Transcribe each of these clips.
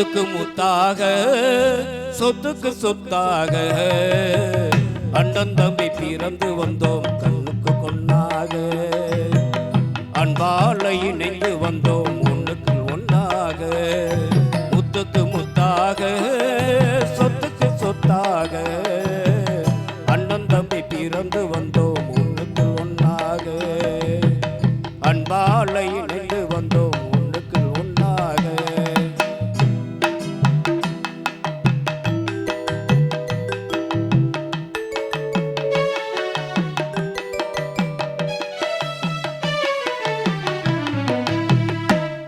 முத்துக்கு முத்தாக சொத்துக்கு சொத்தாக அண்ணன் தம்பி பிறந்து வந்தோம் கண்ணுக்கு கொன்னாக அன்பால இணைந்து வந்தோம் ஒண்ணுக்கு ஒன்னாக முத்துக்கு முத்தாக சொத்துக்கு சொத்தாக அண்ணன் தம்பி பிறந்து வந்தோம் ஒண்ணுக்கு ஒன்னாக அன்பால இணைந்து வந்தோம் ஒண்ணுக்கு ஒன்னாக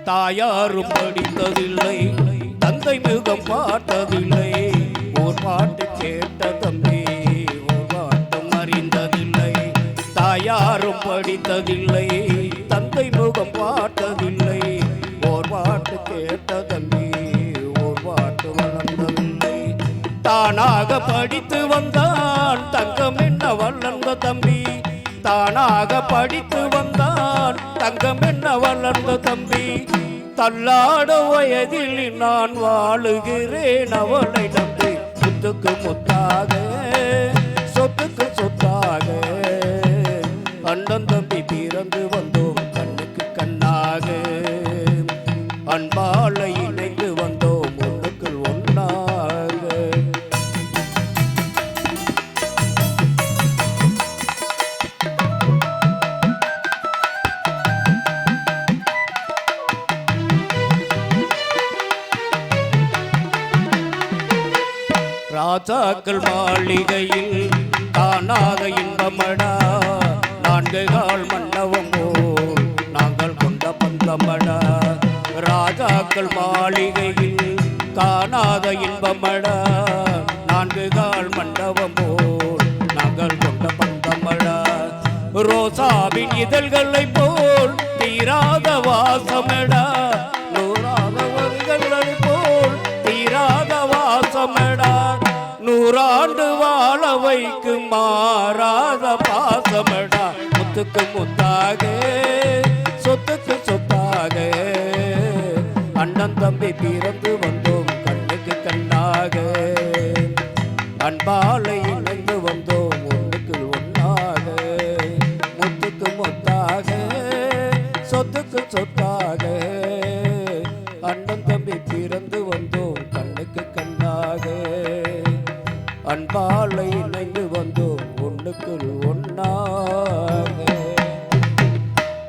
தாயாரும் படித்ததில்லை தந்தை முகம் பார்த்ததில்லை ஓர் பாட்டு கேட்ட தம்பி ஓர் பாட்டும் அறிந்ததில்லை தாயாரும் படித்ததில்லை தந்தை முகம் பார்த்ததில்லை ஓர் பாட்டு கேட்ட தம்பி ஓர் பாட்டு வளர்ந்ததில்லை தானாக படித்து வந்தான் தங்கம் என்ன வளர்ந்த தம்பி தானாக படித்து வந்தான் தங்கம் என்ன வளர்ந்த தம்பி தள்ளாட வயதில் நான் வாழுகிறேன் அவளை நம்பி முத்துக்கு முத்தாக சொத்துக்கு சொத்தாக அண்ணன் தம்பி பிறந்து வந்தோம் கண்ணுக்கு கண்ணாக அன்பால இணைந்து வந்தோம் ஒன்றுக்குள் ஒன்றாக ராஜாக்கள் மாளிகையில் காணாத இன்பமடா நான்கு கால் மண்டபம் போல் நாங்கள் கொண்ட பந்தமடா ராஜாக்கள் மாளிகையில் காணாத இன்பமடா நான்கு கால் மண்டபம் போல் நாங்கள் கொண்ட பந்தமடா ரோசாவின் இதழ்களை போல் தீராத வாசமடா நூறாதவர்களை போல் தீராத வாசமடா நூறாண்டு வாழ வைக்கு மாறாத பாசமடா முத்துக்கு முத்தாக சொத்துக்கு சொத்தாக அண்ணன் தம்பி பிறந்து வந்தோம் கண்ணுக்கு கண்ணாக அன்பாலை இணைந்து வந்தோம் ஒன்றுக்கு ஒன்னாக முத்துக்கு முத்தாக சொத்துக்கு சொத்தாக அண்ணன் தம்பி பிறந்து வந்தோம் கண்ணுக்கு கண்ணாக அன்பாலை இணைந்து வந்தோம் ஒன்றுக்குள்